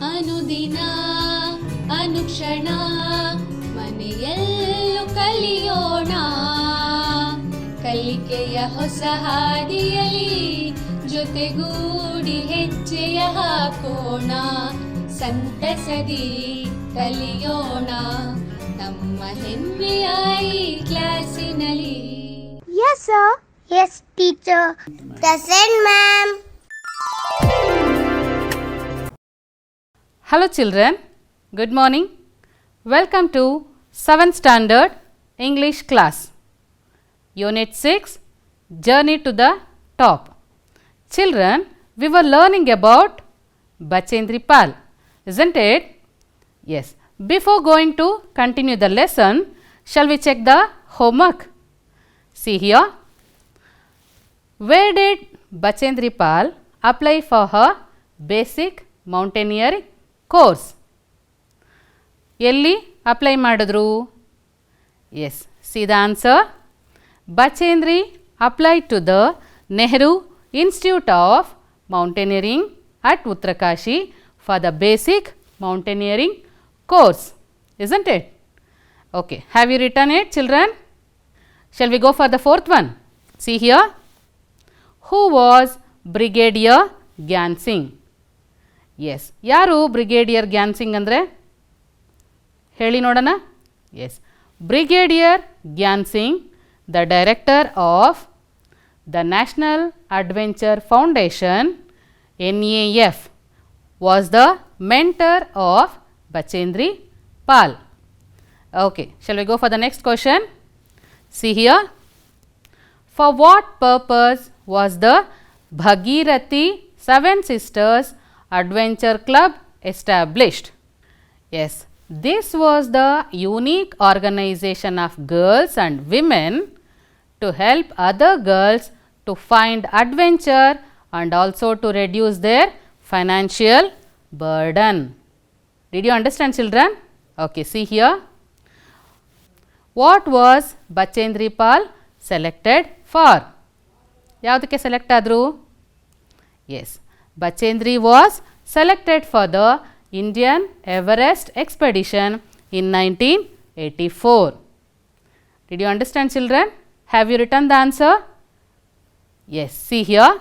ಅನುದಿನ ಅನುಕ್ಷಣ ಮನೆಯಲ್ಲೂ ಕಲಿಯೋಣ, ಕಲಿಕೆಯ ಹೊಸ ಹಾದಿಯಲಿ ಜೊತೆಗೂಡಿ ಹೆಜ್ಜೆಯ ಹಾಕೋಣ, ಸಂತಸದಿ ಕಲಿಯೋಣ ನಮ್ಮ ಹೆಮ್ಮೆಯ ಈ ಕ್ಲಾಸಿನಲ್ಲಿ. Yes sir. Yes teacher. Present ma'am. Hello children, good morning. Welcome to 7th Standard English class. Unit 6, Journey to the Top. Children, we were learning about Bachendri Pal, isn't it? Yes. Before going to continue the lesson, shall we check the homework? See here. Where did Bachendri Pal apply for her basic mountaineering course? ಎಲ್ಲಿ apply ಮಾಡಿದ್ರು? Yes, see the answer. Bachendri applied to the Nehru Institute of Mountaineering at Uttarkashi for the basic mountaineering course, isn't it? Okay, have you written it children? Shall we go for the fourth one? See here. Who was Brigadier Gyan Singh? Yes, ಯಾರು brigadier Gyan Singh ಅಂದರೆ ಹೇಳಿ ನೋಡೋಣ. Yes, brigadier Gyan Singh, the director of the national Adventure Foundation NAF, was the mentor of Bachendri Pal. Okay, shall we go for the next question? See here. For what purpose was the Bhagirathi Seven Sisters Adventure Club established? Yes, this was the unique organization of girls and women to help other girls to find adventure and also to reduce their financial burden. Did you understand children? Okay, see here. What was Bachendri Pal selected for? ಯಾವುದಕ್ಕೆ select ಆದರು? Yes, Bachendri was selected for the Indian Everest expedition in 1984. Did you understand children? Have you written the answer? Yes, see here.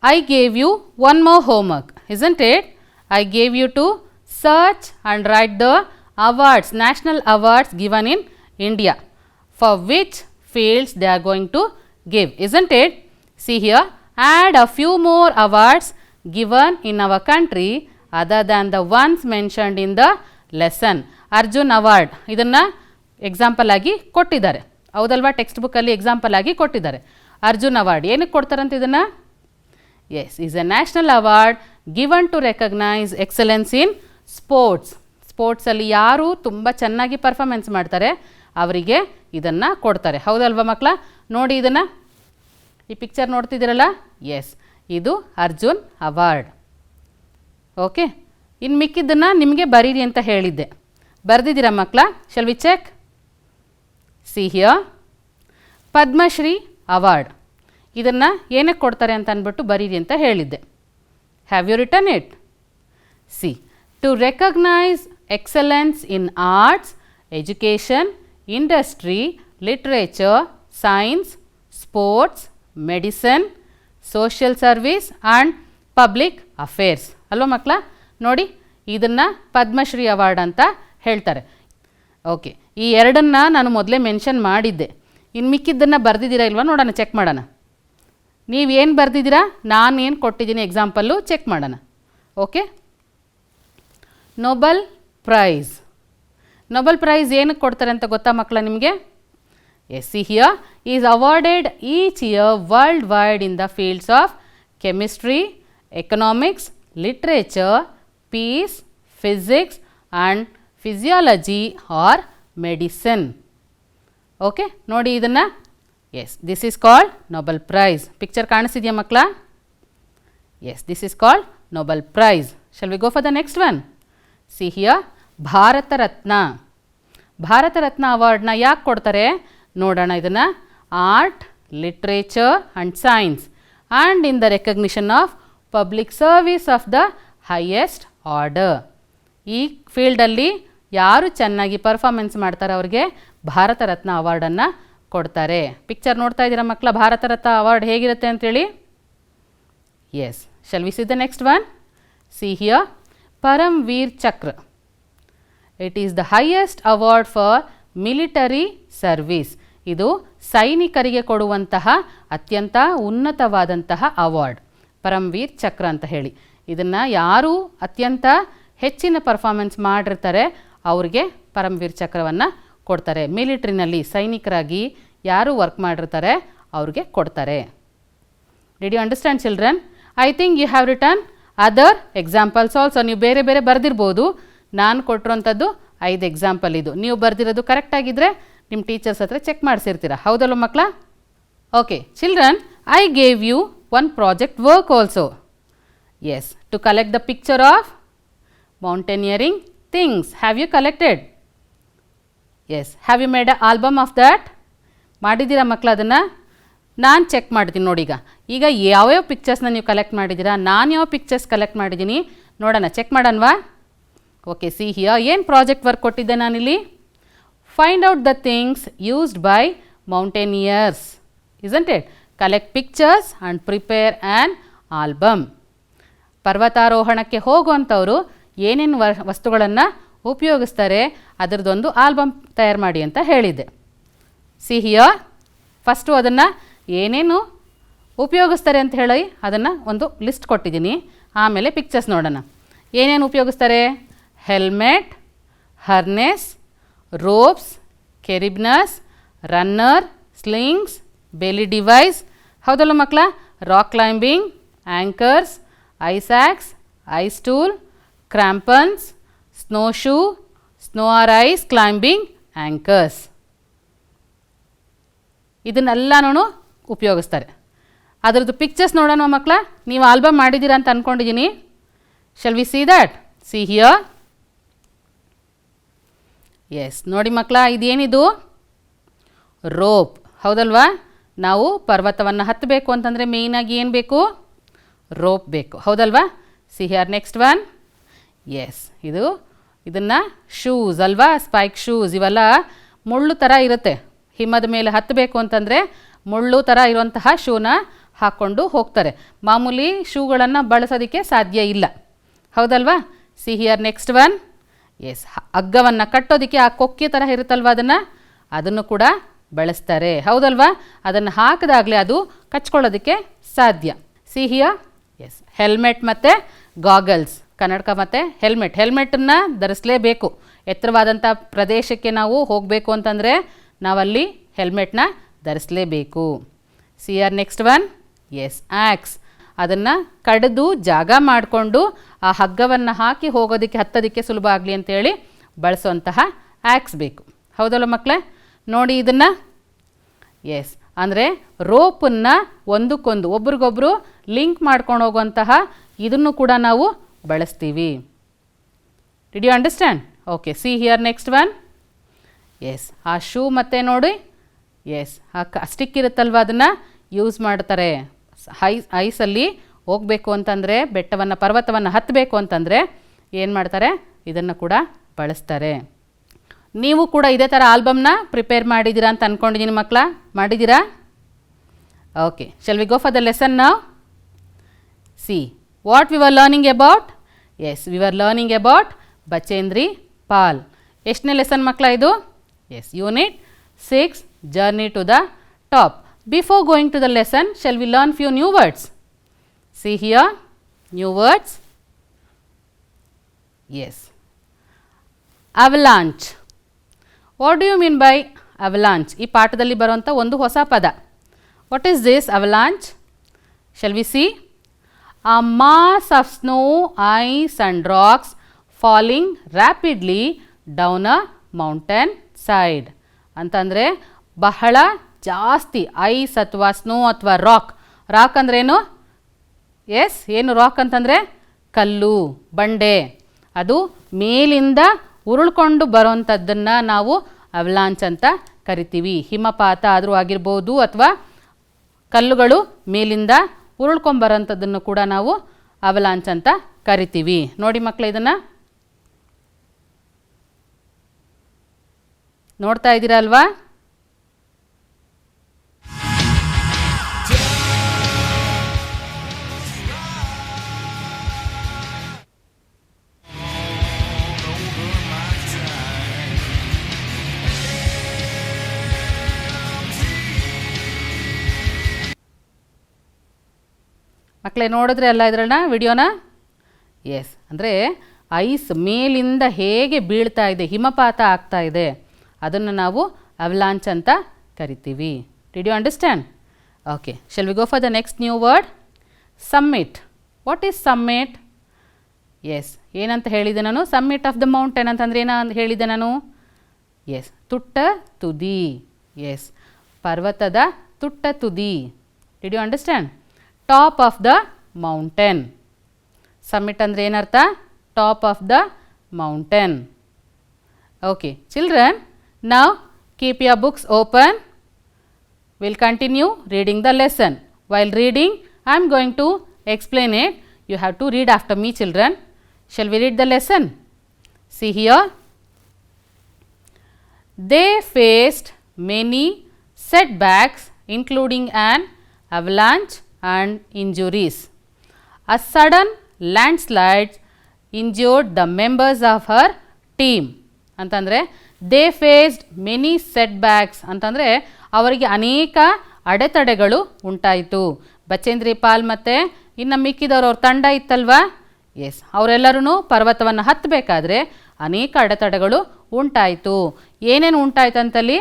I gave you one more homework, isn't it? I gave you to search and write the awards, national awards given in India, for which fields they are going to give, isn't it? See here, add a few more awards given in our country other than the ones mentioned in the lesson. Arjun award ಇದನ್ನು example ಆಗಿ ಕೊಟ್ಟಿದ್ದಾರೆ, ಹೌದಲ್ವಾ? Text ಬುಕ್ಕಲ್ಲಿ example ಆಗಿ ಕೊಟ್ಟಿದ್ದಾರೆ. Arjun award ಏನಕ್ಕೆ ಕೊಡ್ತಾರಂತ ಇದನ್ನು? Yes, is a national award given to recognise excellence in sports. ಸ್ಪೋರ್ಟ್ಸಲ್ಲಿ ಯಾರು ತುಂಬ ಚೆನ್ನಾಗಿ ಪರ್ಫಾರ್ಮೆನ್ಸ್ ಮಾಡ್ತಾರೆ ಅವರಿಗೆ ಇದನ್ನು ಕೊಡ್ತಾರೆ, ಹೌದಲ್ವಾ ಮಕ್ಕಳ? ನೋಡಿ ಇದನ್ನು, ಈ ಪಿಕ್ಚರ್ ನೋಡ್ತಿದ್ದೀರಲ್ಲ, ಎಸ್, ಇದು ಅರ್ಜುನ್ ಅವಾರ್ಡ್. ಓಕೆ, ಇನ್ನು ಮಿಕ್ಕಿದ್ದನ್ನು ನಿಮಗೆ ಬರೀರಿ ಅಂತ ಹೇಳಿದ್ದೆ, ಬರೆದಿದ್ದೀರಾ ಮಕ್ಕಳ? Shall we check? See here. Padma Shri award ಇದನ್ನು ಏನಕ್ಕೆ ಕೊಡ್ತಾರೆ ಅಂತ ಅಂದ್ಬಿಟ್ಟು ಬರೀರಿ ಅಂತ ಹೇಳಿದ್ದೆ. Have you written it? See, to recognise excellence in arts, education, industry, literature, science, sports, medicine, social service and public affairs, ಅಲ್ವಾ ಮಕ್ಕಳ? ನೋಡಿ, ಇದನ್ನು ಪದ್ಮಶ್ರೀ ಅವಾರ್ಡ್ ಅಂತ ಹೇಳ್ತಾರೆ. ಓಕೆ, ಈ ಎರಡನ್ನು ನಾನು ಮೊದಲೇ ಮೆನ್ಷನ್ ಮಾಡಿದ್ದೆ. ಇನ್ನು ಮಿಕ್ಕಿದ್ದನ್ನು ಬರೆದಿದ್ದೀರಾ ಇಲ್ವಾ ನೋಡೋಣ, ಚೆಕ್ ಮಾಡೋಣ. ನೀವೇನು ಬರೆದಿದ್ದೀರಾ, ನಾನು ಏನು ಕೊಟ್ಟಿದ್ದೀನಿ ಎಕ್ಸಾಂಪಲ್ಲು ಚೆಕ್ ಮಾಡೋಣ. Okay, Nobel prize. Nobel prize ಏನಕ್ಕೆ ಕೊಡ್ತಾರೆ ಅಂತ ಗೊತ್ತಾ ಮಕ್ಕಳ ನಿಮಗೆ? Yes, see here, is awarded each year world wide in the fields of chemistry, economics, literature, peace, physics and physiology or medicine. Okay, ನೋಡಿ ಇದನ್ನು. Yes, this is called Nobel prize. Picture ಕಾಣಿಸಿದೆಯಾ ಮಕ್ಕಳ? Yes, this is called Nobel prize. Shall we go for the next one? See here, Bharat Ratna. Bharat Ratna ಅವಾರ್ಡ್ನ ಯಾಕೆ ಕೊಡ್ತಾರೆ ನೋಡೋಣ ಇದನ್ನು. Art, literature and science and in the recognition of public service of the highest order. ಈ ಫೀಲ್ಡಲ್ಲಿ ಯಾರು ಚೆನ್ನಾಗಿ ಪರ್ಫಾರ್ಮೆನ್ಸ್ ಮಾಡ್ತಾರೆ ಅವ್ರಿಗೆ ಭಾರತ ರತ್ನ ಅವಾರ್ಡನ್ನು ಕೊಡ್ತಾರೆ. ಪಿಕ್ಚರ್ ನೋಡ್ತಾ ಇದ್ದೀರಾ ಮಕ್ಕಳ, ಭಾರತ ರತ್ನ ಅವಾರ್ಡ್ ಹೇಗಿರುತ್ತೆ ಅಂತೇಳಿ? Yes. Shall we see the next one? See here, Paramvir Chakra. It is the highest award for military service. ಇದು ಸೈನಿಕರಿಗೆ ಕೊಡುವಂತಹ ಅತ್ಯಂತ ಉನ್ನತವಾದಂತಹ ಅವಾರ್ಡ್, ಪರಮ್ವೀರ್ ಚಕ್ರ ಅಂತ ಹೇಳಿ. ಇದನ್ನು ಯಾರು ಅತ್ಯಂತ ಹೆಚ್ಚಿನ ಪರ್ಫಾರ್ಮೆನ್ಸ್ ಮಾಡಿರ್ತಾರೆ ಅವ್ರಿಗೆ ಪರಮ್ವೀರ್ ಚಕ್ರವನ್ನು ಕೊಡ್ತಾರೆ. ಮಿಲಿಟ್ರಿನಲ್ಲಿ ಸೈನಿಕರಾಗಿ ಯಾರು ವರ್ಕ್ ಮಾಡಿರ್ತಾರೆ ಅವ್ರಿಗೆ ಕೊಡ್ತಾರೆ. Did you understand children? I think you have return other examples also. ನೀವು ಬೇರೆ ಬೇರೆ ಬರೆದಿರ್ಬೋದು. ನಾನು ಕೊಟ್ಟಿರೋಂಥದ್ದು 5 ಎಕ್ಸಾಂಪಲ್ ಇದು. ನೀವು ಬರೆದಿರೋದು ಕರೆಕ್ಟಾಗಿದ್ದರೆ ನಿಮ್ಮ ಟೀಚರ್ಸ್ ಹತ್ರ ಚೆಕ್ ಮಾಡಿಸಿರ್ತೀರ. ಹೌದಲ್ವ ಮಕ್ಕಳ? Okay children, I gave you one project work also. Yes, to collect the picture of mountaineering things. Have you collected? Yes. Have you made a album of that? ಮಾಡಿದ್ದೀರಾ ಮಕ್ಕಳ ಅದನ್ನು? ನಾನು ಚೆಕ್ ಮಾಡ್ತೀನಿ ನೋಡಿ. ಈಗ ಯಾವ್ಯಾವ ಪಿಕ್ಚರ್ಸ್ನ ನೀವು ಕಲೆಕ್ಟ್ ಮಾಡಿದ್ದೀರಾ, ನಾನು ಯಾವ ಪಿಕ್ಚರ್ಸ್ ಕಲೆಕ್ಟ್ ಮಾಡಿದ್ದೀನಿ ನೋಡೋಣ, ಚೆಕ್ ಮಾಡೋಣವಾ? Okay, see here. ಏನು ಪ್ರಾಜೆಕ್ಟ್ ವರ್ಕ್ ಕೊಟ್ಟಿದ್ದೆ ನಾನಿಲ್ಲಿ? Find out the things used by mountaineers, isn't it? Collect pictures and prepare an album. ಪರ್ವತಾರೋಹಣಕ್ಕೆ ಹೋಗುವಂಥವ್ರು ಏನೇನು ವಸ್ತುಗಳನ್ನು ಉಪಯೋಗಿಸ್ತಾರೆ ಅದರದ್ದೊಂದು ಆಲ್ಬಮ್ ತಯಾರು ಮಾಡಿ ಅಂತ ಹೇಳಿದ್ದೆ. ಸಿ ಹಿಯರ್, ಫಸ್ಟು ಅದನ್ನು ಏನೇನು ಉಪಯೋಗಿಸ್ತಾರೆ ಅಂತ ಹೇಳಿ ಅದನ್ನು ಒಂದು ಲಿಸ್ಟ್ ಕೊಟ್ಟಿದ್ದೀನಿ. ಆಮೇಲೆ ಪಿಕ್ಚರ್ಸ್ ನೋಡೋಣ. ಏನೇನು ಉಪಯೋಗಿಸ್ತಾರೆ? Helmet, harness, ropes, carabiners, runner, slings, belay device. ಹೌದಲ್ಲ ಮಕ್ಕಳ? Rock climbing, anchors, ice axe, ice tool, crampons, snow shoe, snow or ice climbing anchors. ಇದನ್ನೆಲ್ಲನೂ ಉಪಯೋಗಿಸ್ತಾರೆ. ಅದರದ್ದು ಪಿಕ್ಚರ್ಸ್ ನೋಡೋಣ ಮಕ್ಕಳ. ನೀವು ಆಲ್ಬಮ್ ಮಾಡಿದ್ದೀರಾ ಅಂತ ಅಂದ್ಕೊಂಡಿದ್ದೀನಿ. Shall we see that? See here. Yes, ನೋಡಿ ಮಕ್ಕಳ, ಇದೇನಿದು? ರೋಪ್. ಹೌದಲ್ವಾ? ನಾವು ಪರ್ವತವನ್ನು ಹತ್ತಬೇಕು ಅಂತಂದರೆ ಮೇಯ್ನಾಗಿ ಏನು ಬೇಕು? ರೋಪ್ ಬೇಕು. ಹೌದಲ್ವಾ? See here next one. Yes, ಇದನ್ನು ಶೂಸ್ ಅಲ್ವಾ? Spike shoes. ಇವೆಲ್ಲ ಮುಳ್ಳು ಥರ ಇರುತ್ತೆ. ಹಿಮದ ಮೇಲೆ ಹತ್ತಬೇಕು ಅಂತಂದರೆ ಮುಳ್ಳು ಥರ ಇರುವಂತಹ ಶೂನ ಹಾಕ್ಕೊಂಡು ಹೋಗ್ತಾರೆ. ಮಾಮೂಲಿ ಶೂಗಳನ್ನು ಬಳಸೋದಕ್ಕೆ ಸಾಧ್ಯ ಇಲ್ಲ. ಹೌದಲ್ವಾ? See here next one. Yes, ಹಗ್ಗವನ್ನು ಕಟ್ಟೋದಕ್ಕೆ ಆ ಕೊಕ್ಕೆ ಥರ ಇರುತ್ತಲ್ವ ಅದನ್ನು ಕೂಡ ಬಳಸ್ತಾರೆ. ಹೌದಲ್ವಾ? ಅದನ್ನು ಹಾಕಿದಾಗಲೇ ಅದು ಕಚ್ಕೊಳ್ಳೋದಕ್ಕೆ ಸಾಧ್ಯ. C here. ಎಸ್, ಹೆಲ್ಮೆಟ್ ಮತ್ತು ಗಾಗಲ್ಸ್, ಕನ್ನಡಕ ಮತ್ತು ಹೆಲ್ಮೆಟನ್ನು ಧರಿಸಲೇಬೇಕು. ಎತ್ತರವಾದಂಥ ಪ್ರದೇಶಕ್ಕೆ ನಾವು ಹೋಗಬೇಕು ಅಂತಂದರೆ ನಾವಲ್ಲಿ ಹೆಲ್ಮೆಟ್ನ ಧರಿಸಲೇಬೇಕು. See our next one. Yes, axe. ಅದನ್ನು ಕಡಿದು ಜಾಗ ಮಾಡಿಕೊಂಡು ಆ ಹಗ್ಗವನ್ನು ಹಾಕಿ ಹೋಗೋದಕ್ಕೆ ಹತ್ತೋದಕ್ಕೆ ಸುಲಭ ಆಗಲಿ ಅಂತೇಳಿ ಬಳಸುವಂತಹ ಆ್ಯಕ್ಸ್ ಬೇಕು. ಹೌದಲ್ಲ ಮಕ್ಕಳೇ? ನೋಡಿ ಇದನ್ನು. ಎಸ್, ಅಂದರೆ ರೋಪನ್ನು ಒಂದಕ್ಕೊಂದು ಒಬ್ರಿಗೊಬ್ಬರು ಲಿಂಕ್ ಮಾಡ್ಕೊಂಡು ಹೋಗುವಂತಹ ಇದನ್ನು ಕೂಡ ನಾವು ಬಳಸ್ತೀವಿ. Did you understand? Okay, see here next one. Yes, ಆ ಶೂ ಮತ್ತು ನೋಡಿ. ಎಸ್, ಆ ಸ್ಟಿಕ್ ಇರುತ್ತಲ್ವ ಅದನ್ನು ಯೂಸ್ ಮಾಡ್ತಾರೆ. ಐಸಲ್ಲಿ ಹೋಗಬೇಕು ಅಂತಂದರೆ, ಬೆಟ್ಟವನ್ನು ಪರ್ವತವನ್ನು ಹತ್ತಬೇಕು ಅಂತಂದರೆ ಏನು ಮಾಡ್ತಾರೆ? ಇದನ್ನು ಕೂಡ ಬಳಸ್ತಾರೆ. ನೀವು ಕೂಡ ಇದೇ ಥರ ಆಲ್ಬಮ್ನ ಪ್ರಿಪೇರ್ ಮಾಡಿದ್ದೀರಾ ಅಂತ ಅಂದ್ಕೊಂಡಿದ್ದೀನಿ ಮಕ್ಕಳ. ಮಾಡಿದ್ದೀರಾ? Okay, shall we go for the lesson now? See what we were learning about. Yes, we were learning about Bachendri Pal. ಎಷ್ಟನೇ ಲೆಸನ್ ಮಕ್ಕಳ ಇದು? Yes, unit 6, journey to the top. Before going to the lesson, shall we learn few new words? See here, new words. Yes. Avalanche. What do you mean by avalanche? ಈ ಪಾಠದಲ್ಲಿ ಬರುವಂಥ ಒಂದು ಹೊಸ ಪದ. What is this avalanche? Shall we see? A mass of snow, ice and rocks falling rapidly down a mountain side. ಅಂತಂದರೆ ಬಹಳ ಜಾಸ್ತಿ ice ಅಥವಾ ಸ್ನೋ ಅಥವಾ ರಾಕ್ ಅಂದ್ರೇನು? ಎಸ್, ಏನು ರಾಕ್ ಅಂತಂದರೆ? ಕಲ್ಲು, ಬಂಡೆ. ಅದು ಮೇಲಿಂದ ಉರುಳ್ಕೊಂಡು ಬರೋವಂಥದ್ದನ್ನು ನಾವು ಅವಲಾಂಚ್ ಅಂತ ಕರಿತೀವಿ. ಹಿಮಪಾತ ಆದರೂ ಆಗಿರ್ಬೋದು ಅಥವಾ ಕಲ್ಲುಗಳು ಮೇಲಿಂದ ಉರುಳ್ಕೊಂಬರೋಂಥದ್ದನ್ನು ಕೂಡ ನಾವು ಅವಲಾಂಚ್ ಅಂತ ಕರಿತೀವಿ. ನೋಡಿ ಮಕ್ಕಳು, ಇದನ್ನು ನೋಡ್ತಾ ಇದ್ದೀರಾ ಅಲ್ವಾ? ಮಕ್ಕಳೇ ನೋಡಿದ್ರೆ ಅಲ್ಲ ಇದರನ್ನ ವಿಡಿಯೋನ? ಎಸ್, ಅಂದರೆ ಐಸ್ ಮೇಲಿಂದ ಹೇಗೆ ಬೀಳ್ತಾ ಇದೆ, ಹಿಮಪಾತ ಆಗ್ತಾ ಇದೆ, ಅದನ್ನು ನಾವು ಅವಲಾಂಚ್ ಅಂತ ಕರಿತೀವಿ. Did you understand? Okay, shall we go for the next new word? Summit. What is summit? Yes, ಏನಂತ ಹೇಳಿದೆ ನಾನು? ಸಮ್ಮಿಟ್ ಆಫ್ ದ ಮೌಂಟೇನ್ ಅಂತಂದರೆ ಏನಂತ ಹೇಳಿದೆ ನಾನು? ಎಸ್, ತುಟ್ಟ ತುದಿ. ಎಸ್, ಪರ್ವತದ ತುಟ್ಟ ತುದಿ. Did you understand? Top of the mountain. Summit ಅಂದರೆ ಏನರ್ಥ? Top of the mountain. Okay children, now keep your books open. We'll continue reading the lesson. While reading, I am going to explain it. You have to read after me, children. Shall we read the lesson? See here. They faced many setbacks, including an avalanche and injuries. A sudden landslide injured the members of her team. ಅಂತಂದರೆ they faced many setbacks ಅಂತಂದರೆ ಅವರಿಗೆ ಅನೇಕ ಅಡೆತಡೆಗಳು ಉಂಟಾಯಿತು. ಬಚೇಂದ್ರಿ ಪಾಲ್ ಮತ್ತು ಇನ್ನು ಮಿಕ್ಕಿದವರು ಅವ್ರ ತಂಡ ಇತ್ತಲ್ವಾ? ಎಸ್, ಅವರೆಲ್ಲರೂ ಪರ್ವತವನ್ನು ಹತ್ತಬೇಕಾದ್ರೆ ಅನೇಕ ಅಡೆತಡೆಗಳು ಉಂಟಾಯಿತು. ಏನೇನು ಉಂಟಾಯ್ತು ಅಂತಲ್ಲಿ?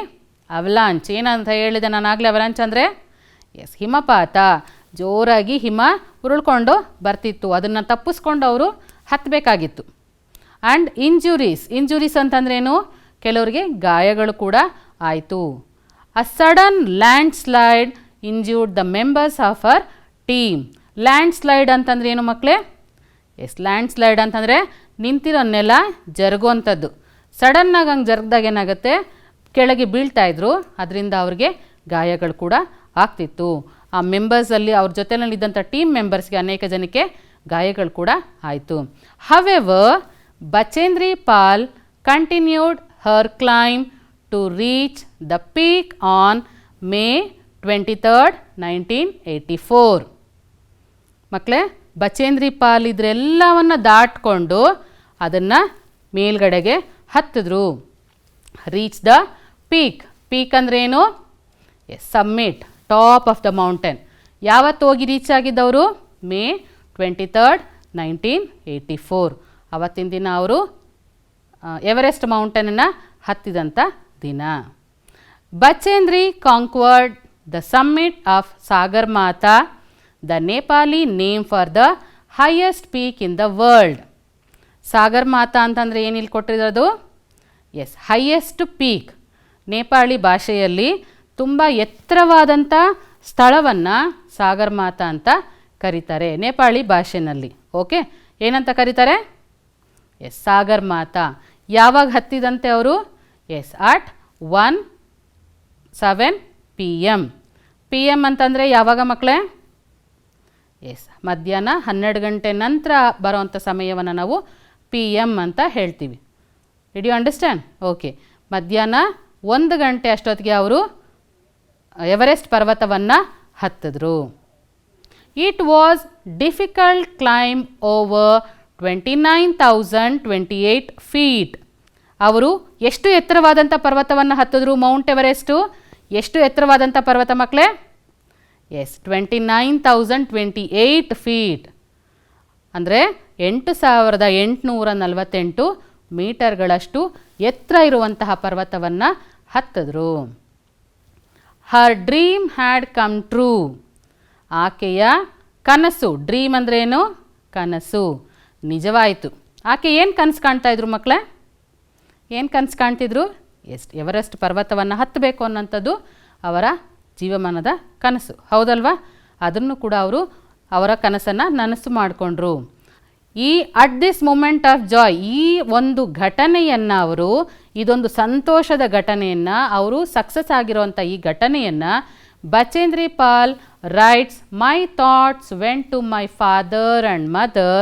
ಅವಲಾಂಚ್. ಏನಂತ ಹೇಳಿದೆ ನಾನು ಆಗಲೇ? ಅವಲಾಂಚ್ ಅಂದರೆ ಎಸ್, ಹಿಮಪಾತ. ಜೋರಾಗಿ ಹಿಮ ಉರುಳ್ಕೊಂಡು ಬರ್ತಿತ್ತು, ಅದನ್ನು ತಪ್ಪಿಸ್ಕೊಂಡು ಅವರು ಹತ್ತಬೇಕಾಗಿತ್ತು. ಆ್ಯಂಡ್ ಇಂಜುರೀಸ್ ಅಂತಂದ್ರೇನು? ಕೆಲವರಿಗೆ ಗಾಯಗಳು ಕೂಡ ಆಯಿತು. A sudden landslide injured the members of our team. Landslide ಅಂತಂದ್ರೆ ಏನು ಮಕ್ಕಳೇ? ಎಸ್, ಲ್ಯಾಂಡ್ ಸ್ಲೈಡ್ ಅಂತಂದರೆ ನಿಂತಿರೋ ನೆಲ ಜರುಗುವಂಥದ್ದು. ಸಡನ್ನಾಗಿ ಹಂಗೆ ಜರುಗ್ದಾಗ ಏನಾಗುತ್ತೆ? ಕೆಳಗೆ ಬೀಳ್ತಾಯಿದ್ರು, ಅದರಿಂದ ಅವ್ರಿಗೆ ಗಾಯಗಳು ಕೂಡ ಆಗ್ತಿತ್ತು. ಆ ಮೆಂಬರ್ಸಲ್ಲಿ ಅವ್ರ ಜೊತೆಯಲ್ಲಿದ್ದಂಥ ಟೀಮ್ ಮೆಂಬರ್ಸ್ಗೆ ಅನೇಕ ಜನಕ್ಕೆ ಗಾಯಗಳು ಕೂಡ ಆಯಿತು. However Bachendri Pal continued her climb to reach the peak on May 23rd, 1984. ಮಕ್ಕಳೇ, ಬಚೇಂದ್ರಿ ಪಾಲ್ ಇದರೆಲ್ಲವನ್ನು ದಾಟ್ಕೊಂಡು ಅದನ್ನು ಮೇಲ್ಗಡೆಗೆ ಹತ್ತಿದ್ರು. Reach the peak. ಪೀಕ್ ಅಂದರೆ ಏನು? Yes, summit, top of the mountain. ಯಾವತ್ತು ಹೋಗಿ ರೀಚ್ ಆಗಿದ್ದವರು? May 23rd, 1984. ಅವತ್ತಿನ ದಿನ ಅವರು ಎವರೆಸ್ಟ್ ಮೌಂಟೇನನ್ನು ಹತ್ತಿದಂಥ ದಿನ. Bachendri conquered the summit of Sagarmatha, the Nepali name for the highest peak in the world. Sagarmatha ಅಂತಂದರೆ ಏನಿಲ್ಲಿ ಕೊಟ್ಟಿರೋದು? S, highest peak. ನೇಪಾಳಿ ಭಾಷೆಯಲ್ಲಿ ತುಂಬ ಎತ್ತರವಾದಂಥ ಸ್ಥಳವನ್ನು ಸಾಗರ್ಮಾತಾ ಅಂತ ಕರೀತಾರೆ ನೇಪಾಳಿ ಭಾಷೆಯಲ್ಲಿ. ಓಕೆ, ಏನಂತ ಕರೀತಾರೆ? ಎಸ್, ಸಾಗರ್ಮಾತಾ. ಯಾವಾಗ ಹತ್ತಿದಂತೆ ಅವರು? S, at 1:07 PM. PM ಅಂತಂದರೆ ಯಾವಾಗ ಮಕ್ಕಳೇ? ಎಸ್, ಮಧ್ಯಾಹ್ನ 12 ಗಂಟೆ ನಂತರ ಬರೋವಂಥ ಸಮಯವನ್ನು ನಾವು PM ಅಂತ ಹೇಳ್ತೀವಿ. Did you understand? ಓಕೆ, ಮಧ್ಯಾಹ್ನ 1 ಗಂಟೆ ಅಷ್ಟೊತ್ತಿಗೆ ಅವರು ಎವರೆಸ್ಟ್ ಪರ್ವತವನ್ನು ಹತ್ತಿದ್ರು. It was difficult climb over 29,028 feet. ಅವರು ಎಷ್ಟು ಎತ್ತರವಾದಂಥ ಪರ್ವತವನ್ನು ಹತ್ತಿದ್ರು? ಮೌಂಟ್ ಎವರೆಸ್ಟು ಎಷ್ಟು ಎತ್ತರವಾದಂಥ ಪರ್ವತ ಮಕ್ಕಳೇ? Yes, 29,028 feet. ಅಂದರೆ 8,848 ಮೀಟರ್ಗಳಷ್ಟು ಎತ್ತರ ಇರುವಂತಹ ಪರ್ವತವನ್ನು ಹತ್ತಿದ್ರು. Her dream had come true. ಆಕೆಯ ಕನಸು, ಡ್ರೀಮ್ ಅಂದ್ರೇನು? ಕನಸು ನಿಜವಾಯಿತು. ಆಕೆ ಏನು ಕನಸು ಕಾಣ್ತಾಯಿದ್ರು ಮಕ್ಕಳೇ? ಏನು ಕನಸು ಕಾಣ್ತಿದ್ರು? ಎವರೆಸ್ಟ್ ಪರ್ವತವನ್ನು ಹತ್ತಬೇಕು ಅನ್ನೋಂಥದ್ದು ಅವರ ಜೀವಮಾನದ ಕನಸು, ಹೌದಲ್ವಾ? ಅದನ್ನು ಕೂಡ ಅವರು ಅವರ ಕನಸನ್ನು ನನಸು ಮಾಡಿಕೊಂಡ್ರು. At this moment of joy, ಈ ಒಂದು ಘಟನೆಯನ್ನು ಅವರು, ಇದೊಂದು ಸಂತೋಷದ ಘಟನೆಯನ್ನು ಅವರು, ಸಕ್ಸಸ್ ಆಗಿರುವಂಥ ಈ ಘಟನೆಯನ್ನು Bachendri Pal writes, "My thoughts went to my father and mother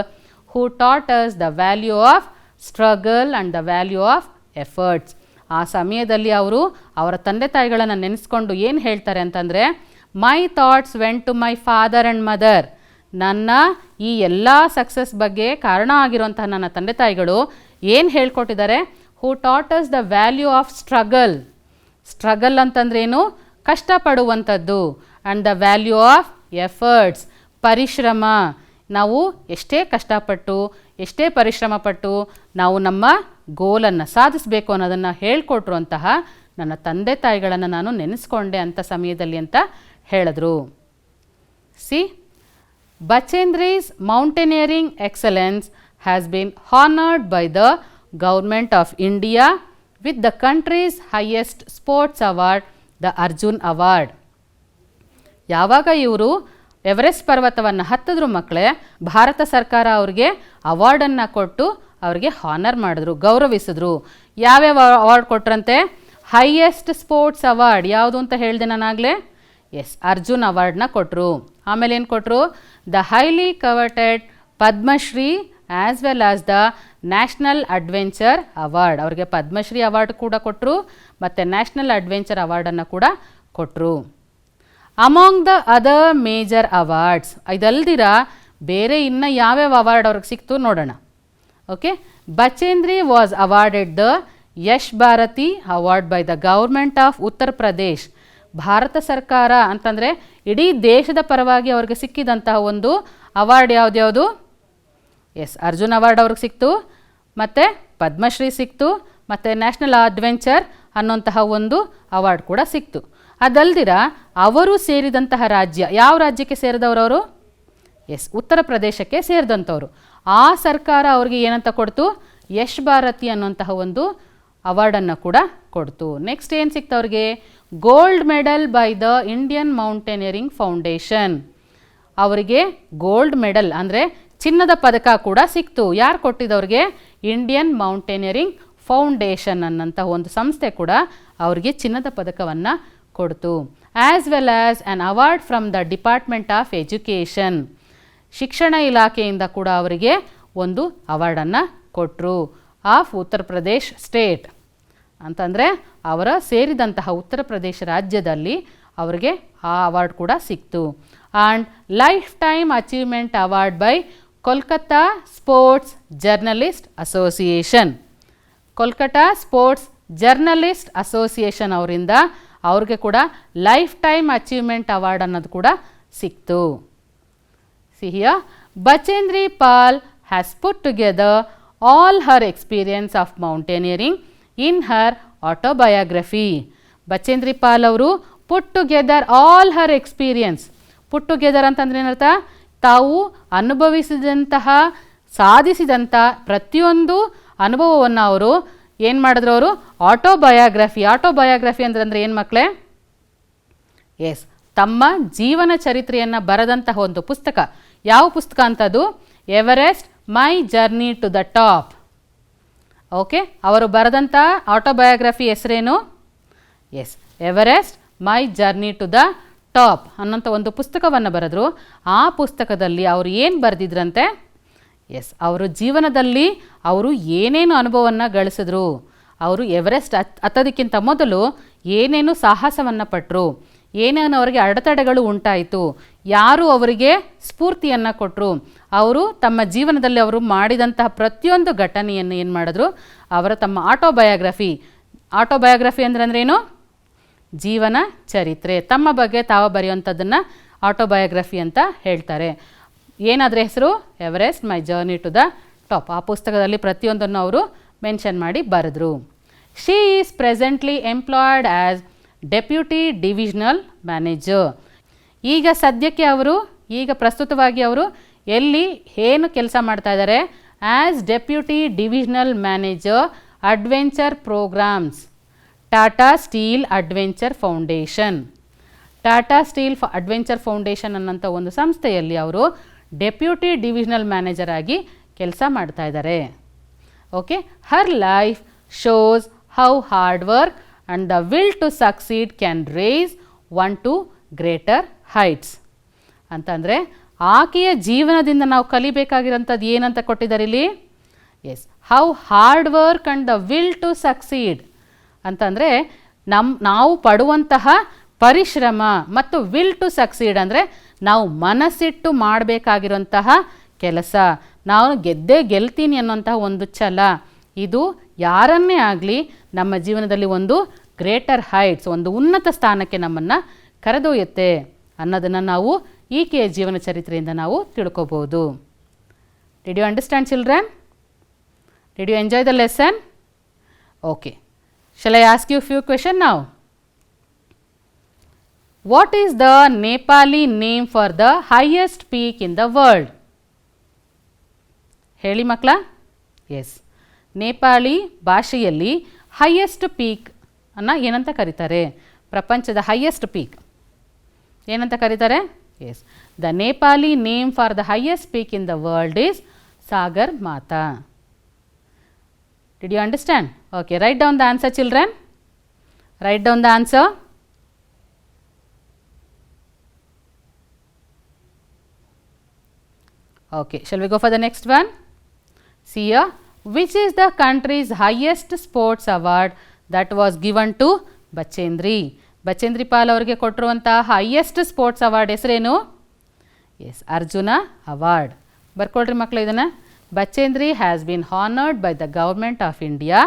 who taught us the value of struggle and the value of efforts." ಆ ಸಮಯದಲ್ಲಿ ಅವರು ಅವರ ತಂದೆ ತಾಯಿಗಳನ್ನು ನೆನೆಸ್ಕೊಂಡು ಏನು ಹೇಳ್ತಾರೆ ಅಂತಂದರೆ, my thoughts went to my father and mother. ನನ್ನ ಈ ಎಲ್ಲ ಸಕ್ಸಸ್ ಬಗ್ಗೆ ಕಾರಣ ಆಗಿರುವಂತಹ ನನ್ನ ತಂದೆ ತಾಯಿಗಳು ಏನು ಹೇಳ್ಕೊಟ್ಟಿದ್ದಾರೆ, who taught us the value of struggle. Struggle ಅಂತಂದ್ರೇನು, ಕಷ್ಟಪಡುವಂಥದ್ದು. And the value of efforts, ಪರಿಶ್ರಮ. ನಾವು ಎಷ್ಟೇ ಕಷ್ಟಪಟ್ಟು ಎಷ್ಟೇ ಪರಿಶ್ರಮಪಟ್ಟು ನಾವು ನಮ್ಮ ಗೋಲನ್ನು ಸಾಧಿಸಬೇಕು ಅನ್ನೋದನ್ನು ಹೇಳ್ಕೊಟ್ರುವಂತಹ ನನ್ನ ತಂದೆ ತಾಯಿಗಳನ್ನು ನಾನು ನೆನೆಸ್ಕೊಂಡೆ ಅಂಥ ಸಮಯದಲ್ಲಿ ಅಂತ ಹೇಳಿದ್ರು. C, Bachendri's mountaineering excellence has been honored by the Government of India with the country's highest sports award, the Arjun Award. ಯಾವಾಗ ಇವರು ಎವರೆಸ್ಟ್ ಪರ್ವತವನ್ನು ಹತ್ತಿದ್ರು ಮಕ್ಕಳೇ, ಭಾರತ ಸರ್ಕಾರ ಅವ್ರಿಗೆ ಅವಾರ್ಡನ್ನು ಕೊಟ್ಟು ಅವ್ರಿಗೆ ಹಾನರ್ ಮಾಡಿದ್ರು, ಗೌರವಿಸಿದ್ರು. ಯಾವ್ಯಾವ ಅವಾರ್ಡ್ ಕೊಟ್ರಂತೆ? ಹೈಯೆಸ್ಟ್ ಸ್ಪೋರ್ಟ್ಸ್ ಅವಾರ್ಡ್ ಯಾವುದು ಅಂತ ಹೇಳಿದೆ ನಾನಾಗಲೇ? ಎಸ್, ಅರ್ಜುನ್ ಅವಾರ್ಡ್ನ ಕೊಟ್ಟರು. ಆಮೇಲೆ ಏನು ಕೊಟ್ಟರು? The highly coveted Padma Shri as well as the national adventure award. ಅವ್ರಿಗೆ ಪದ್ಮಶ್ರೀ ಅವಾರ್ಡ್ ಕೂಡ ಕೊಟ್ಟರು ಮತ್ತು ನ್ಯಾಷನಲ್ ಅಡ್ವೆಂಚರ್ ಅವಾರ್ಡನ್ನು ಕೂಡ ಕೊಟ್ಟರು. Among the other major awards, ಇದಲ್ದಿರ ಬೇರೆ ಇನ್ನು ಯಾವ್ಯಾವ ಅವಾರ್ಡ್ ಅವ್ರಿಗೆ ಸಿಕ್ತು ನೋಡೋಣ. Okay, Bachendri was awarded the Yash Bharati award by the government of Uttar Pradesh. Bharat ಸರ್ಕಾರ ಅಂತಂದರೆ ಇಡೀ ದೇಶದ ಪರವಾಗಿ ಅವ್ರಿಗೆ ಸಿಕ್ಕಿದಂತಹ ಒಂದು ಅವಾರ್ಡ್ ಯಾವ್ದ್ಯಾವುದು? ಎಸ್, ಅರ್ಜುನ್ ಅವಾರ್ಡ್ ಅವ್ರಿಗೆ ಸಿಕ್ತು, ಮತ್ತು ಪದ್ಮಶ್ರೀ ಸಿಕ್ತು, ಮತ್ತು ನ್ಯಾಷನಲ್ ಅಡ್ವೆಂಚರ್ ಅನ್ನೋಂತಹ ಒಂದು ಅವಾರ್ಡ್ ಕೂಡ ಸಿಕ್ತು. ಅದಲ್ದಿರ ಅವರು ಸೇರಿದಂತಹ ರಾಜ್ಯ, ಯಾವ ರಾಜ್ಯಕ್ಕೆ ಸೇರಿದವರು? ಎಸ್, ಉತ್ತರ ಪ್ರದೇಶಕ್ಕೆ ಸೇರಿದಂಥವ್ರು. ಆ ಸರ್ಕಾರ ಅವ್ರಿಗೆ ಏನಂತ ಕೊಡ್ತು? ಯಶ್ ಭಾರತಿ ಅನ್ನೋಂತಹ ಒಂದು ಅವಾರ್ಡನ್ನು ಕೂಡ ಕೊಡ್ತು. ನೆಕ್ಸ್ಟ್ ಏನು ಸಿಕ್ತು ಅವ್ರಿಗೆ? Gold medal by the Indian mountaineering foundation. ಅವರಿಗೆ ಗೋಲ್ಡ್ ಮೆಡಲ್ ಅಂದರೆ ಚಿನ್ನದ ಪದಕ ಕೂಡ ಸಿಕ್ತು. ಯಾರು ಕೊಟ್ಟಿದ್ದವ್ರಿಗೆ? ಇಂಡಿಯನ್ ಮೌಂಟೇನಿಯರಿಂಗ್ ಫೌಂಡೇಶನ್ ಅನ್ನಂತಹ ಒಂದು ಸಂಸ್ಥೆ ಕೂಡ ಅವರಿಗೆ ಚಿನ್ನದ ಪದಕವನ್ನು ಕೊಡ್ತು. As well as an award from the department of education. ಶಿಕ್ಷಣ ಇಲಾಖೆಯಿಂದ ಕೂಡ ಅವರಿಗೆ ಒಂದು ಅವಾರ್ಡನ್ನು ಕೊಟ್ಟರು. ಆಫ್ ಉತ್ತರ ಪ್ರದೇಶ್ ಸ್ಟೇಟ್ ಅಂತಂದರೆ ಅವರ ಸೇರಿದಂತಹ ಉತ್ತರ ಪ್ರದೇಶ ರಾಜ್ಯದಲ್ಲಿ ಅವರಿಗೆ ಆ ಅವಾರ್ಡ್ ಕೂಡ ಸಿಕ್ತು. And life time achievement award by Kolkata sports journalist association. Kolkata sports journalist association ಅವರಿಂದ ಅವ್ರಿಗೆ ಕೂಡ ಲೈಫ್ ಟೈಮ್ ಅಚೀವ್ಮೆಂಟ್ ಅವಾರ್ಡ್ ಅನ್ನೋದು ಕೂಡ ಸಿಕ್ತು. See here, Bachendri Pal has put together all her experience of mountaineering in her autobiography. Bachendri Pal ಅವರು put together all her experience. Put together ಅಂತಂದ್ರೆ ಏನರ್ಥ? ತಾವು ಅನುಭವಿಸಿದಂತಹ ಸಾಧಿಸಿದಂಥ ಪ್ರತಿಯೊಂದು ಅನುಭವವನ್ನು ಅವರು ಏನು ಮಾಡಿದ್ರು? ಅವರು ಆಟೋಬಯೋಗ್ರಫಿ. ಆಟೋಬಯೋಗ್ರಫಿ ಅಂದ್ರೆ ಏನು ಮಕ್ಕಳೇ? ಎಸ್, ತಮ್ಮ ಜೀವನ ಚರಿತ್ರೆಯನ್ನು ಬರೆದಂತಹ ಒಂದು ಪುಸ್ತಕ. ಯಾವ ಪುಸ್ತಕ ಅಂತದು? Everest my journey to the top. Okay, ಅವರು ಬರೆದಂಥ ಆಟೋಬಯೋಗ್ರಫಿ ಹೆಸರೇನು? Yes, Everest my journey to the top ಅನ್ನೋಂಥ ಒಂದು ಪುಸ್ತಕವನ್ನು ಬರೆದ್ರು. ಆ ಪುಸ್ತಕದಲ್ಲಿ ಅವರು ಏನು ಬರೆದಿದ್ರಂತೆ? ಎಸ್, ಅವರು ಜೀವನದಲ್ಲಿ ಅವರು ಏನೇನು ಅನುಭವವನ್ನು ಗಳಿಸಿದ್ರು, ಅವರು ಎವರೆಸ್ಟ್ ಹತ್ತೋದಕ್ಕಿಂತ ಮೊದಲು ಏನೇನು ಸಾಹಸವನ್ನು ಪಟ್ಟರು, ಏನೇನು ಅವರಿಗೆ ಅಡೆತಡೆಗಳು ಉಂಟಾಯಿತು, ಯಾರು ಅವರಿಗೆ ಸ್ಫೂರ್ತಿಯನ್ನು ಕೊಟ್ಟರು, ಅವರು ತಮ್ಮ ಜೀವನದಲ್ಲಿ ಅವರು ಮಾಡಿದಂತಹ ಪ್ರತಿಯೊಂದು ಘಟನೆಯನ್ನು ಏನು ಮಾಡಿದ್ರು? ಅವರ ತಮ್ಮ ಆಟೋಬಯೋಗ್ರಫಿ ಅಂದ್ರೇನು? ಜೀವನ ಚರಿತ್ರೆ. ತಮ್ಮ ಬಗ್ಗೆ ತಾವು ಬರೆಯುವಂಥದ್ದನ್ನು ಆಟೋಬಯೋಗ್ರಫಿ ಅಂತ ಹೇಳ್ತಾರೆ. ಏನಾದರೆ ಹೆಸರು? Everest my journey to the top. ಆ ಪುಸ್ತಕದಲ್ಲಿ ಪ್ರತಿಯೊಂದನ್ನು ಅವರು ಮೆನ್ಷನ್ ಮಾಡಿ ಬರೆದ್ರು. She is presently employed as deputy divisional manager. ಈಗ ಸದ್ಯಕ್ಕೆ ಅವರು, ಈಗ ಪ್ರಸ್ತುತವಾಗಿ ಅವರು ಎಲ್ಲಿ ಏನು ಕೆಲಸ ಮಾಡ್ತಾ ಇದ್ದಾರೆ? As deputy divisional manager adventure programmes, Tata Steel Adventure Foundation. Tata Steel Adventure Foundation ಅನ್ನೋಂಥ ಒಂದು ಸಂಸ್ಥೆಯಲ್ಲಿ ಅವರು ಡೆಪ್ಯೂಟಿ ಡಿವಿಷನಲ್ ಮ್ಯಾನೇಜರ್ ಆಗಿ ಕೆಲಸ ಮಾಡ್ತಾ ಇದ್ದಾರೆ. Okay, her life shows how hard work and the will to succeed can raise one to greater heights ಅಂತಂದರೆ ಆಕೆಯ ಜೀವನದಿಂದ ನಾವು ಕಲಿಬೇಕಾಗಿರೋಂಥದ್ದು ಏನಂತ ಕೊಟ್ಟಿದ್ದಾರೆ ಇಲ್ಲಿ. Yes, how hard work and the will to succeed ಅಂತಂದರೆ ನಾವು ಪಡುವಂತಹ ಪರಿಶ್ರಮ ಮತ್ತು ವಿಲ್ ಟು ಸಕ್ಸೀಡ್ ಅಂದರೆ ನಾವು ಮನಸ್ಸಿಟ್ಟು ಮಾಡಬೇಕಾಗಿರುವಂತಹ ಕೆಲಸ, ನಾವು ಗೆಲ್ತೀನಿ ಅನ್ನೋಂತಹ ಒಂದು ಛಲ, ಇದು ಯಾರನ್ನೇ ಆಗಲಿ ನಮ್ಮ ಜೀವನದಲ್ಲಿ ಒಂದು ಗ್ರೇಟರ್ ಹೈಟ್ಸ್, ಒಂದು ಉನ್ನತ ಸ್ಥಾನಕ್ಕೆ ನಮ್ಮನ್ನು ಕರೆದೊಯ್ಯುತ್ತೆ ಅನ್ನೋದನ್ನು ನಾವು ಈಕೆಯ ಜೀವನ ಚರಿತ್ರೆಯಿಂದ ನಾವು ತಿಳ್ಕೊಬೋದು. Did you understand children? Did you enjoy the lesson? Okay, shall I ask you a few questions now? What is the Nepali name for the highest peak in the world? ಹೇಳಿ ಮಕ್ಕಳ. ಎಸ್, ನೇಪಾಳಿ ಭಾಷೆಯಲ್ಲಿ highest peak ಅನ್ನು ಏನಂತ ಕರೀತಾರೆ? ಪ್ರಪಂಚದ highest peak ಏನಂತ ಕರೀತಾರೆ? Yes, the Nepali name for the highest peak in the world is Sagarmatha. Did you understand? Okay, write down the answer children. Write down the answer. Okay, shall we go for the next one? See here, which is the country's highest sports award that was given to Bachendri? Bachendri Pal ಅವರಿಗೆ ಕೊಟ್ಟಿರುವಂತಹ highest sports award ಹೆಸರೇನು? Yes, Arjuna award. ಬರ್ಕೊಳ್ರಿ ಮಕ್ಕಳು ಇದನ್ನು. Bachendri has been honored by the Government of India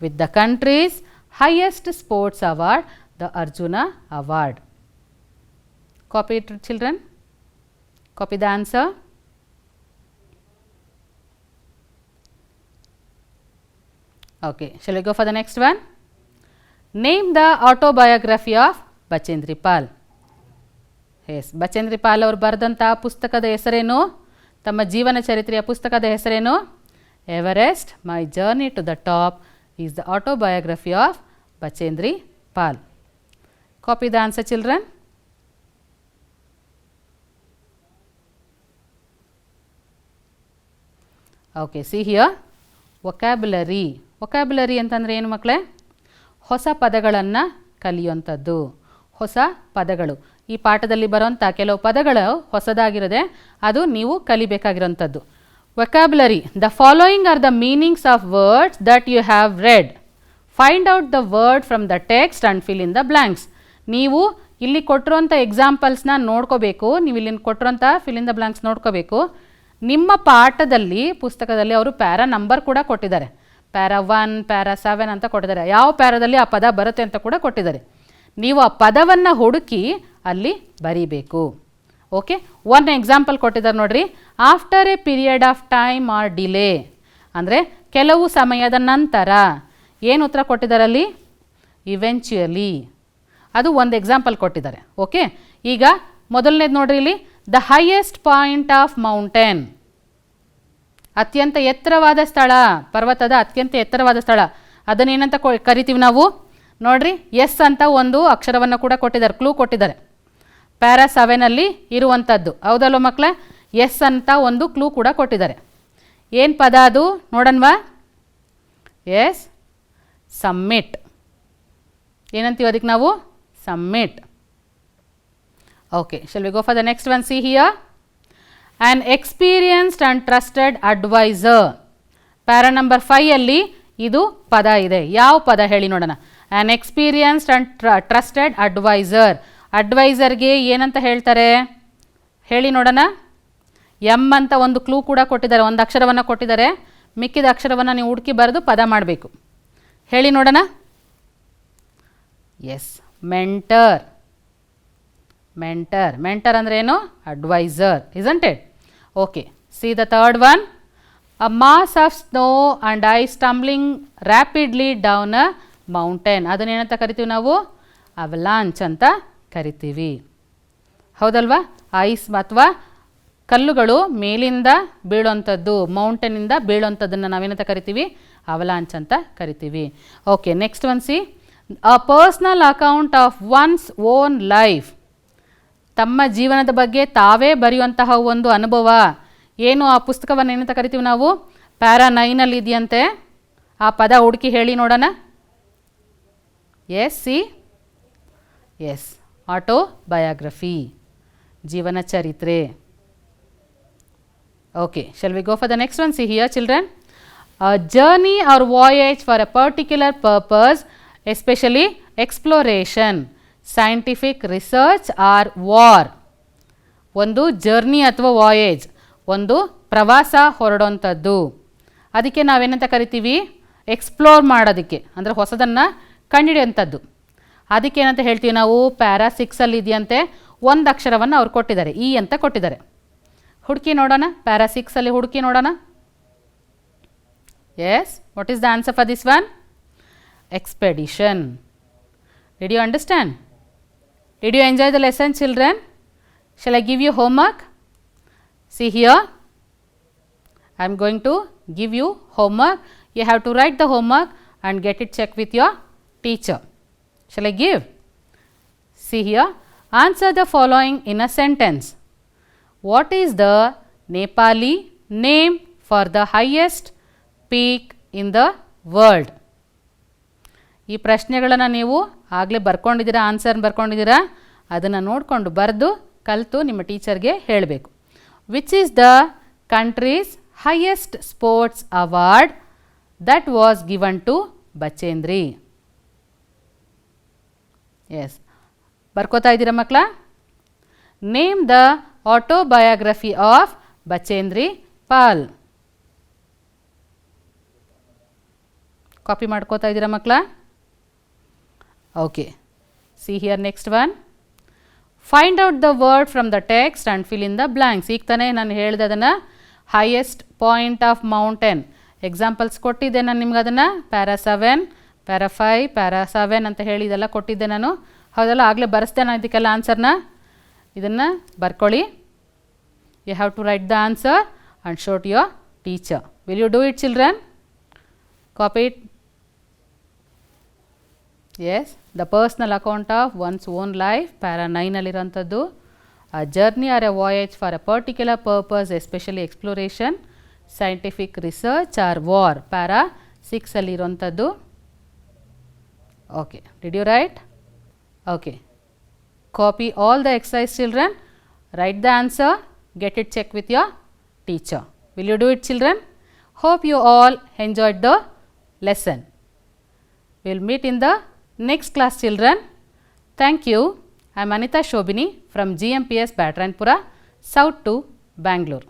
with the country's highest sports award, the Arjuna Award. Copy it, children. Copy the answer. Okay, shall we go for the next one? Name the autobiography of Bachendri Pal. Yes, Bachendri Pal ಅವರು ಬರೆದಂತಹ ಪುಸ್ತಕದ ಹೆಸರೇನು? ತಮ್ಮ ಜೀವನ ಚರಿತ್ರೆಯ ಪುಸ್ತಕದ ಹೆಸರೇನು? Everest my journey to the top is the autobiography of Bachendri Pal. Copy the answer children. Okay, see here, vocabulary. Vocabulary ಅಂತಂದರೆ ಏನು ಮಕ್ಕಳೇ? ಹೊಸ ಪದಗಳನ್ನು ಕಲಿಯುವಂಥದ್ದು. ಹೊಸ ಪದಗಳು, ಈ ಪಾಠದಲ್ಲಿ ಬರುವಂಥ ಕೆಲವು ಪದಗಳು ಹೊಸದಾಗಿರದೆ ಅದು ನೀವು ಕಲಿಬೇಕಾಗಿರೋಂಥದ್ದು. Vocabulary, the following are the meanings of words that you have read. Find out the word from the text and fill in the blanks. ನೀವು ಇಲ್ಲಿ ಕೊಟ್ಟಿರೋಂಥ ಎಕ್ಸಾಂಪಲ್ಸ್ನ ನೋಡ್ಕೋಬೇಕು. ನೀವು ಇಲ್ಲಿ ಕೊಟ್ಟಿರೋಂಥ ಫಿಲ್ ಇನ್ ದ ಬ್ಲ್ಯಾಂಕ್ಸ್ ನೋಡ್ಕೋಬೇಕು. ನಿಮ್ಮ ಪಾಠದಲ್ಲಿ ಪುಸ್ತಕದಲ್ಲಿ ಅವರು ಪ್ಯಾರಾ ನಂಬರ್ ಕೂಡ ಕೊಟ್ಟಿದ್ದಾರೆ. ಪ್ಯಾರಾ 1, ಪ್ಯಾರಾ 7 ಅಂತ ಕೊಟ್ಟಿದ್ದಾರೆ. ಯಾವ ಪ್ಯಾರಾದಲ್ಲಿ ಆ ಪದ ಬರುತ್ತೆ ಅಂತ ಕೂಡ ಕೊಟ್ಟಿದ್ದಾರೆ. ನೀವು ಆ ಪದವನ್ನು ಹುಡುಕಿ ಅಲ್ಲಿ ಬರೀಬೇಕು. ಓಕೆ, ಒನ್ ಎಕ್ಸಾಂಪಲ್ ಕೊಟ್ಟಿದ್ದಾರೆ ನೋಡ್ರಿ. After a period of time or delay ಅಂದರೆ ಕೆಲವು ಸಮಯದ ನಂತರ. ಏನು ಉತ್ತರ ಕೊಟ್ಟಿದ್ದಾರೆ ಅಲ್ಲಿ? ಇವೆಂಚುಯಲಿ. ಅದು ಒಂದು ಎಕ್ಸಾಂಪಲ್ ಕೊಟ್ಟಿದ್ದಾರೆ. ಓಕೆ, ಈಗ ಮೊದಲನೇದು ನೋಡ್ರಿ ಇಲ್ಲಿ, the highest point of mountain. ಅತ್ಯಂತ ಎತ್ತರವಾದ ಸ್ಥಳ, ಪರ್ವತದ ಅತ್ಯಂತ ಎತ್ತರವಾದ ಸ್ಥಳ. ಅದನ್ನೇನಂತ ಕರಿತೀವಿ ನಾವು? ನೋಡ್ರಿ, ಎಸ್ ಅಂತ ಒಂದು ಅಕ್ಷರವನ್ನು ಕೂಡ ಕೊಟ್ಟಿದ್ದಾರೆ, ಕ್ಲೂ ಕೊಟ್ಟಿದ್ದಾರೆ. ಪ್ಯಾರಾ 7ಅಲ್ಲಿ ಇರುವಂಥದ್ದು ಹೌದಲ್ವ ಮಕ್ಕಳೇ? ಎಸ್ ಅಂತ ಒಂದು ಕ್ಲೂ ಕೂಡ ಕೊಟ್ಟಿದ್ದಾರೆ. ಏನು ಪದ ಅದು ನೋಡೋಣವಾ? S, summit. ಏನಂತೀವಿ ಅದಕ್ಕೆ ನಾವು? Summit. Okay, shall we go for the next one. See here, an experienced and trusted adviser. Para number 5ಅಲ್ಲಿ ಇದು ಪದ ಇದೆ. ಯಾವ ಪದ ಹೇಳಿ ನೋಡೋಣ? An experienced and trusted adviser. ಅಡ್ವೈಸರ್ಗೆ ಏನಂತ ಹೇಳ್ತಾರೆ ಹೇಳಿ ನೋಡೋಣ? ಎಮ್ ಅಂತ ಒಂದು ಕ್ಲೂ ಕೂಡ ಕೊಟ್ಟಿದ್ದಾರೆ, ಒಂದು ಅಕ್ಷರವನ್ನು ಕೊಟ್ಟಿದ್ದಾರೆ. ಮಿಕ್ಕಿದ ಅಕ್ಷರವನ್ನು ನೀವು ಹುಡುಕಿ ಬರೆದು ಪದ ಮಾಡಬೇಕು. ಹೇಳಿ ನೋಡೋಣ. S, mentor. ಮೆಂಟರ್. ಮೆಂಟರ್ ಅಂದರೆ ಏನು? Adviser, isn't it? Okay, see the third one. A mass of snow and ice tumbling rapidly down a mountain. ಅದನ್ನೇನಂತ ಕರಿತೀವಿ ನಾವು? ಅವಲಾಂಚ್ ಅಂತ ಕರಿತೀವಿ. ಹೌದಲ್ವಾ? ಐಸ್ ಅಥವಾ ಕಲ್ಲುಗಳು ಮೇಲಿಂದ ಬೀಳುವಂಥದ್ದು, ಮೌಂಟೇನಿಂದ ಬೀಳುವಂಥದ್ದನ್ನು ನಾವೇನಂತ ಕರಿತೀವಿ? ಅವಲಾಂಚ್ ಅಂತ ಕರಿತೀವಿ. Okay, next one C, a personal account of one's own life. ತಮ್ಮ ಜೀವನದ ಬಗ್ಗೆ ತಾವೇ ಬರೆಯುವಂತಹ ಒಂದು ಅನುಭವ. ಏನು ಆ ಪುಸ್ತಕವನ್ನು ಏನಂತ ಕರಿತೀವಿ ನಾವು? ಪ್ಯಾರಾ 9ಅಲ್ಲಿ ಇದೆಯಂತೆ. ಆ ಪದ ಹುಡುಕಿ ಹೇಳಿ ನೋಡೋಣ. S, C. ಎಸ್, autobiography, ಜೀವನ ಚರಿತ್ರೆ. Okay, shall we go for the next one? See here, children. A journey or voyage for a particular purpose, especially exploration, scientific research or war. ಒಂದು ಜರ್ನಿ ಅಥವಾ ವಾಯೇಜ್, ಒಂದು ಪ್ರವಾಸ ಹೊರಡೋಂಥದ್ದು. ಅದಕ್ಕೆ ನಾವೇನಂತ ಕರಿತೀವಿ? Explore ಮಾಡೋದಕ್ಕೆ, ಅಂದರೆ ಹೊಸದನ್ನು ಕಂಡುಹಿಡಿಯೋಂಥದ್ದು. ಅದಕ್ಕೆ ಏನಂತ ಹೇಳ್ತೀವಿ ನಾವು? ಪ್ಯಾರಾ 6 ಇದೆಯಂತೆ, ಒಂದು ಅಕ್ಷರವನ್ನು ಅವ್ರು ಕೊಟ್ಟಿದ್ದಾರೆ, ಇ ಅಂತ ಕೊಟ್ಟಿದ್ದಾರೆ. ಹುಡುಕಿ ನೋಡೋಣ, ಪ್ಯಾರಾ 6 ಹುಡುಕಿ ನೋಡೋಣ. Yes, what is the answer for this one? Expedition. Did you understand? Did you enjoy the lesson, children? Shall I give you homework? See here, I am going to give you homework. You have to write the homework and get it checked with your teacher. Shall I give? See here, answer the following in a sentence. What is the Nepali name for the highest peak in the world? ಈ ಪ್ರಶ್ನೆಗಳನ್ನು ನೀವು ಆಗಲೇ ಬರ್ಕೊಂಡಿದ್ದೀರಾ, answer ಬರ್ಕೊಂಡಿದ್ದೀರಾ, ಅದನ್ನು ನೋಡಿಕೊಂಡು ಬರೆದು ಕಲಿತು ನಿಮ್ಮ ಟೀಚರ್ಗೆ ಹೇಳಬೇಕು. Which is the country's highest sports award that was given to Bachendri? Yes, ಬರ್ಕೋತಾ ಇದ್ದೀರಾ ಮಕ್ಕಳ? Name the autobiography of Bachendri Pal. Copy ಮಾಡ್ಕೋತಾ ಇದ್ದೀರಾ ಮಕ್ಕಳ? Okay, see here next one. Find out the word from the text and fill in the blanks. ಈಗ ತಾನೇ ನಾನು ಹೇಳಿದೆ ಅದನ್ನು, highest point of mountain examples ಕೊಟ್ಟಿದ್ದೆ ನಾನು ನಿಮ್ಗೆ. ಅದನ್ನು ಪ್ಯಾರಾ 7, ಪ್ಯಾರಾ 5, ಪ್ಯಾರಾ 7 ಅಂತ ಹೇಳಿ ಇದೆಲ್ಲ ಕೊಟ್ಟಿದ್ದೆ ನಾನು. ಹೌದಲ್ಲ, ಆಗಲೇ ಬರೆಸ್ದೆ ನಾನು ಇದಕ್ಕೆಲ್ಲ ಆನ್ಸರ್ನ. ಇದನ್ನು ಬರ್ಕೊಳ್ಳಿ. You have to write the answer and show to your teacher. Will you do it children? Copy it. Yes, the personal account of one's own life, para 9 a journey or a voyage for a particular purpose, especially exploration, scientific research or war, para 6 okay, did you write? Okay, copy all the exercise children, write the answer, get it checked with your teacher. Will you do it, children? Hope you all enjoyed the lesson. We'll meet in the next class, children. Thank you. I am Anita Shobini from GMPS Batranpura, South to Bangalore.